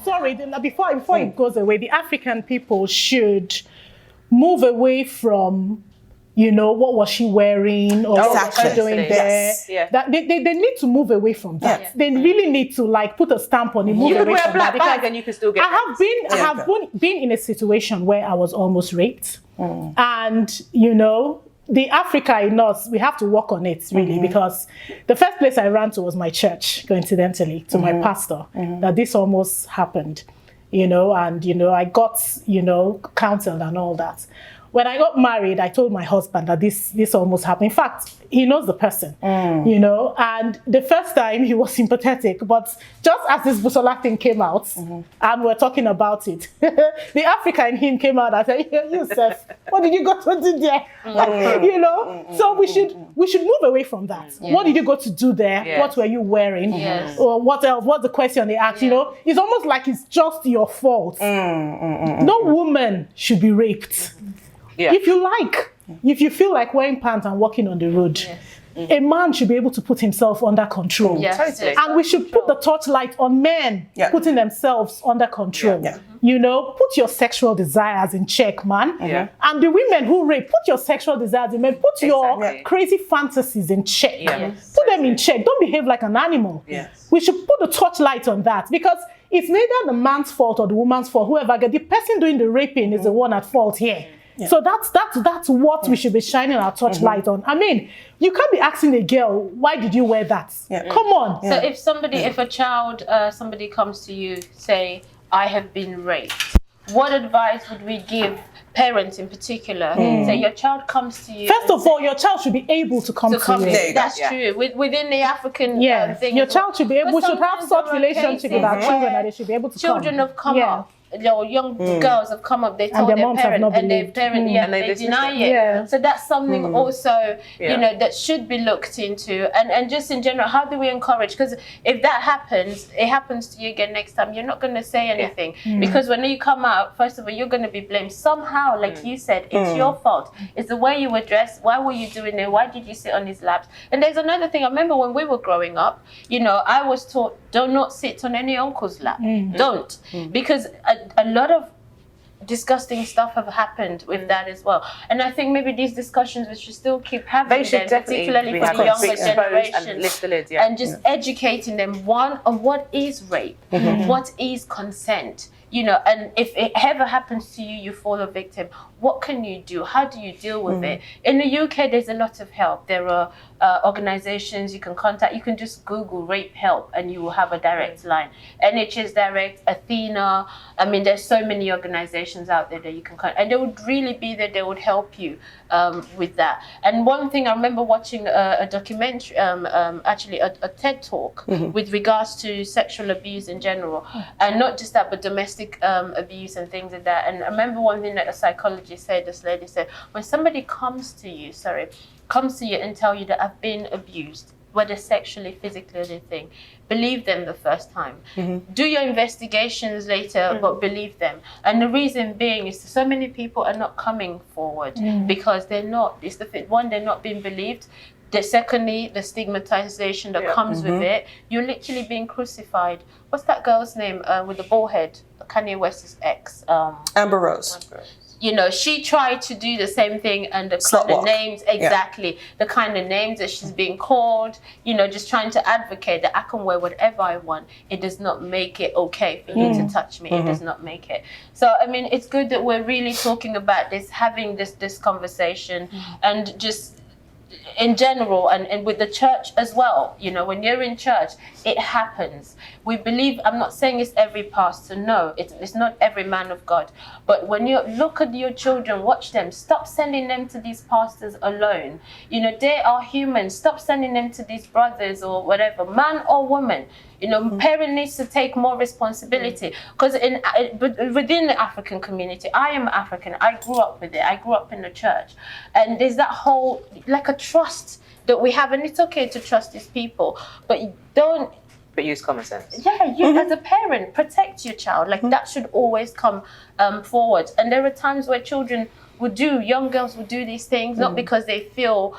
Sorry, before it goes away, the African people should move away from, what was she wearing or what was she doing there? Yes. Yeah. That they need to move away from that. Yeah. They really need to put a stamp on it. You could wear a black bag and you can still get. I have been in a situation where I was almost raped, and the Africa in us, we have to work on it really, because the first place I ran to was my church, coincidentally, to my pastor, that this almost happened, and I got, counseled and all that. When I got married, I told my husband that this almost happened. In fact, he knows the person, and the first time he was sympathetic, but just as this Busola thing came out and we're talking about it, the Africa in him came out and said, Yusuf, what did you go to do there? So we should move away from that. Yeah. What did you go to do there? Yes. What were you wearing? Yes. Or what else? What's the question they ask? Yeah. It's almost like it's just your fault. No woman should be raped. Yeah. If you feel like wearing pants and walking on the road, a man should be able to put himself under control. Yes. Totally. And we should put the torchlight on men putting themselves under control. Yeah. Put your sexual desires in check, man. Yeah. And the women who rape, put your sexual desires in men. Put your crazy fantasies in check. Yeah. Yes. Put them in check. Don't behave like an animal. Yes. We should put the torchlight on that, because it's neither the man's fault or the woman's fault. The person doing the raping is the one at fault here. Yeah. So that's what we should be shining our torchlight on. I mean, you can't be asking a girl, why did you wear that? Yeah. Come on. So if a child, somebody comes to you, say, I have been raped, what advice would we give parents in particular? Say your child comes to you. First of all, your child should be able to come to you. That's true. Within the African thing. Your child should be able, should have such relationship with our children that they should be able to children have come up. Young girls have come up, they told their parent, and their parent they deny it. Yeah. So that's something also, that should be looked into. And just in general, how do we encourage? Because if that happens, it happens to you again next time, you're not going to say anything. Because when you come out, first of all, you're going to be blamed. Somehow, like you said, it's your fault. It's the way you were dressed. Why were you doing it? Why did you sit on his laps? And there's another thing. I remember when we were growing up, I was taught, do not sit on any uncle's lap. Don't. Because a lot of disgusting stuff have happened with that as well. And I think maybe these discussions we should still keep having them, particularly for the younger generation. And just educating them, on what is rape, what is consent. And if it ever happens to you, you fall a victim, what can you do? How do you deal with it? In the UK, there's a lot of help. There are organizations you can contact. You can just Google rape help and you will have a direct line. NHS Direct, Athena. I mean, there's so many organizations out there that you can contact. And they would really be there. They would help you with that. And one thing, I remember watching a documentary, actually a TED Talk with regards to sexual abuse in general. And not just that, but domestic abuse and things like that. And I remember one thing that a psychologist said, this lady said, when somebody comes to you and tell you that I've been abused, whether sexually, physically, or anything, believe them the first time. Do your investigations later, but believe them. And the reason being is so many people are not coming forward because they're not. It's they're not being believed. Secondly, the stigmatization that comes with it. You're literally being crucified. What's that girl's name with the bald head? Kanye West's ex. Amber Rose. She tried to do the same thing, and the kind of names, the kind of names that she's being called, just trying to advocate that I can wear whatever I want. It does not make it okay for you to touch me. It does not make it. So, I mean, it's good that we're really talking about this, having this conversation, and just in general, and with the church as well. When you're in church, it happens. We believe, I'm not saying it's every pastor, no, it's not every man of God. But when you look at your children, watch them, stop sending them to these pastors alone. They are human. Stop sending them to these brothers or whatever, man or woman. Parent needs to take more responsibility, because within the African community, I am African. I grew up with it. I grew up in the church, and there's that whole like a trust that we have, and it's okay to trust these people, but don't. But use common sense. Yeah, you as a parent, protect your child. Like that should always come forward. And there are times where young girls would do these things, not because they feel,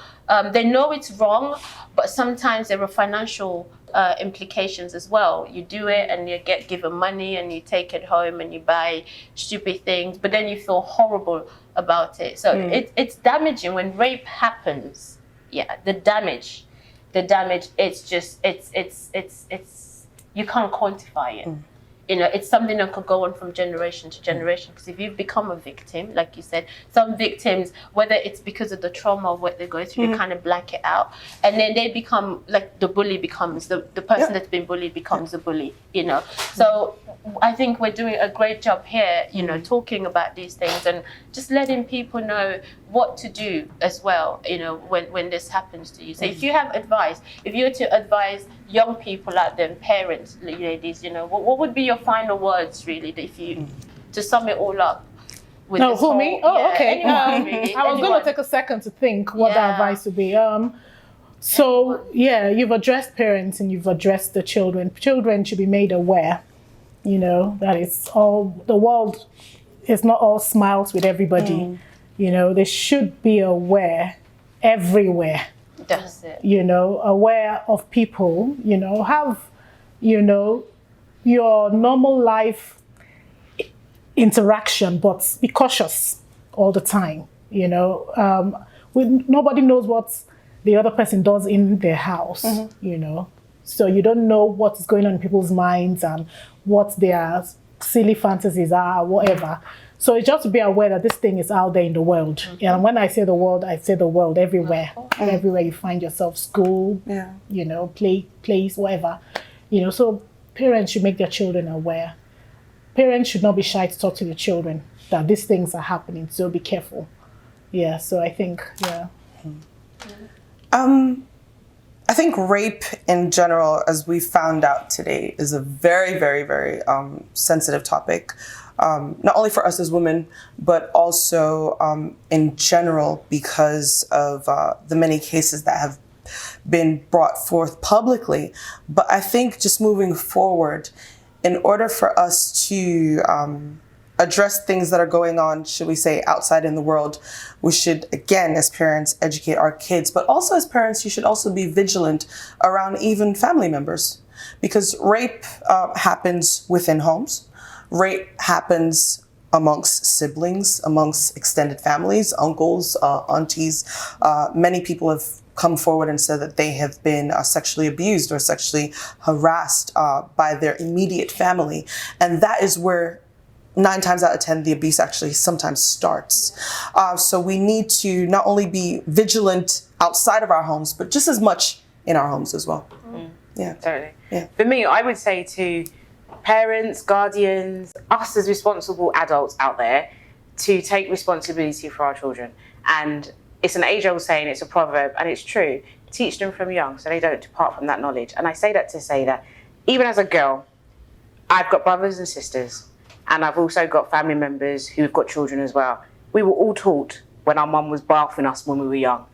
they know it's wrong, but sometimes there are financial implications as well. You do it and you get given money and you take it home and you buy stupid things, but then you feel horrible about it. So it's damaging when rape happens. Yeah, the damage, it's just, it's you can't quantify it. You know, it's something that could go on from generation to generation. Because if you've become a victim, like you said, some victims, whether it's because of the trauma of what they go through, they kind of blank it out. And then they become, like the bully becomes, the person that's been bullied becomes the bully, you know. So I think we're doing a great job here, you know, talking about these things and just letting people know what to do as well, you know, when this happens to you. So if you have advice, if you were to advise young people out there, parents, ladies, you know, what would be your final words, really, if you, to sum it all up? With no, who, me? Oh, okay. Anyone, really, I was going to take a second to think what the advice would be. So, yeah, you've addressed parents and you've addressed the children. Children should be made aware, you know, that it's all, the world is not all smiles with everybody. You know, they should be aware everywhere. That's it. You know, aware of people, you know, have, you know, your normal life interaction, but be cautious all the time, you know. Nobody knows what the other person does in their house, you know. So you don't know what's going on in people's minds and what their silly fantasies are, whatever. So it's just to be aware that this thing is out there in the world. And when I say the world, I say the world everywhere. Everywhere you find yourself, school, you know, place, whatever. You know, so parents should make their children aware. Parents should not be shy to talk to their children that these things are happening, so be careful. Yeah, so I think, I think rape in general, as we found out today, is a very, very, very sensitive topic. Not only for us as women, but also in general because of the many cases that have been brought forth publicly. But I think just moving forward, in order for us to address things that are going on, should we say, outside in the world, we should, again, as parents, educate our kids. But also as parents, you should also be vigilant around even family members. Because rape happens within homes. Rape happens amongst siblings, amongst extended families, uncles, aunties. Many people have come forward and said that they have been sexually abused or sexually harassed by their immediate family. And that is where 9 times out of 10, the abuse actually sometimes starts. So we need to not only be vigilant outside of our homes, but just as much in our homes as well. Yeah, totally. Yeah. For me, I would say to parents, guardians, us as responsible adults out there, to take responsibility for our children. And it's an age-old saying, it's a proverb, and it's true. Teach them from young so they don't depart from that knowledge. And I say that to say that even as a girl, I've got brothers and sisters, and I've also got family members who've got children as well. We were all taught when our mum was bathing us when we were young,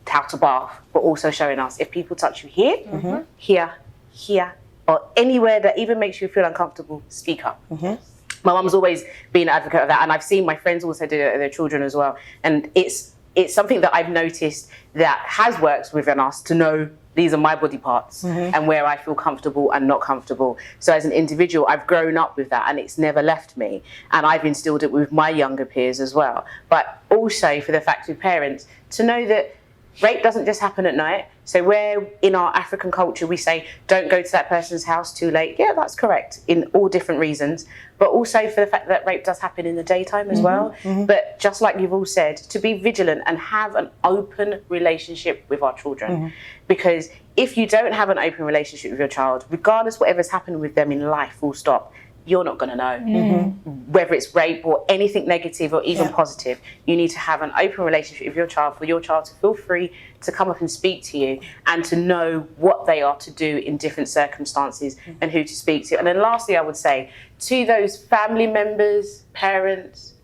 how to bath, but also showing us if people touch you here, here, or anywhere that even makes you feel uncomfortable, speak up. My mum's always been an advocate of that, and I've seen my friends also do it with their children as well. And it's something that I've noticed that has worked within us to know these are my body parts and where I feel comfortable and not comfortable. So as an individual, I've grown up with that and it's never left me. And I've instilled it with my younger peers as well. But also for the fact of parents, to know that rape doesn't just happen at night. So where in our African culture we say, don't go to that person's house too late. Yeah, that's correct in all different reasons. But also for the fact that rape does happen in the daytime as well. But just like you've all said, to be vigilant and have an open relationship with our children. Because if you don't have an open relationship with your child, regardless whatever's happened with them in life, full stop, you're not going to know. Whether it's rape or anything negative or even positive, you need to have an open relationship with your child for your child to feel free to come up and speak to you and to know what they are to do in different circumstances and who to speak to. And then lastly, I would say to those family members, parents,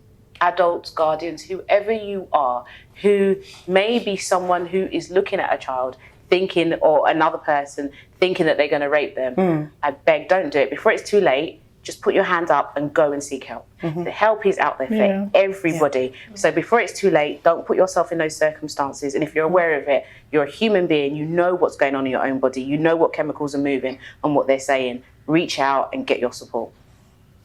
adults, guardians, whoever you are, who may be someone who is looking at a child thinking, or another person thinking that they're going to rape them, I beg, don't do it. Before it's too late, just put your hand up and go and seek help. The help is out there for everybody. So before it's too late, don't put yourself in those circumstances. And if you're aware of it, you're a human being, you know what's going on in your own body, you know what chemicals are moving and what they're saying. Reach out and get your support.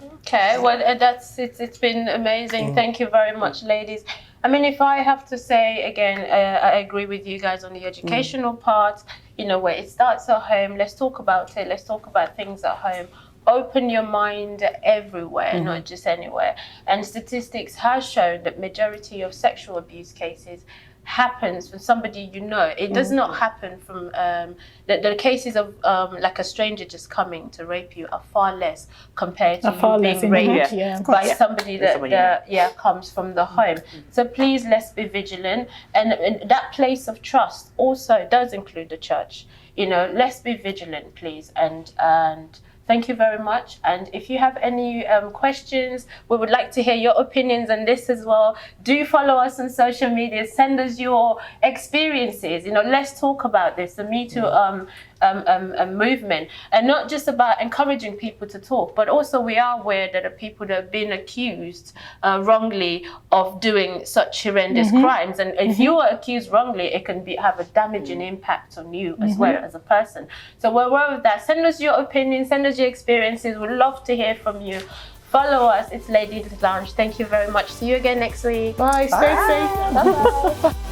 Okay, well, it's been amazing. Thank you very much, ladies. I mean, if I have to say again, I agree with you guys on the educational part, you know, where it starts at home. Let's talk about it. Let's talk about things at home. Open your mind everywhere, not just anywhere. And statistics has shown that majority of sexual abuse cases happens from somebody you know. It does not happen from the cases of like a stranger just coming to rape you are far less compared to you being raped by somebody that comes from the home. So please, let's be vigilant, and that place of trust also does include the church. You know, let's be vigilant, please, and thank you very much. And if you have any questions, we would like to hear your opinions on this as well. Do follow us on social media. Send us your experiences. You know, let's talk about this. The Me Too movement, and not just about encouraging people to talk, but also we are aware that the people that have been accused wrongly of doing such horrendous crimes, and if you are accused wrongly, it can have a damaging impact on you as well as a person. So we're aware of that. Send us your opinions, send us your experiences. We'd love to hear from you. Follow us. It's Ladies Lounge. Thank you very much. See you again next week. Bye. Stay safe. Bye.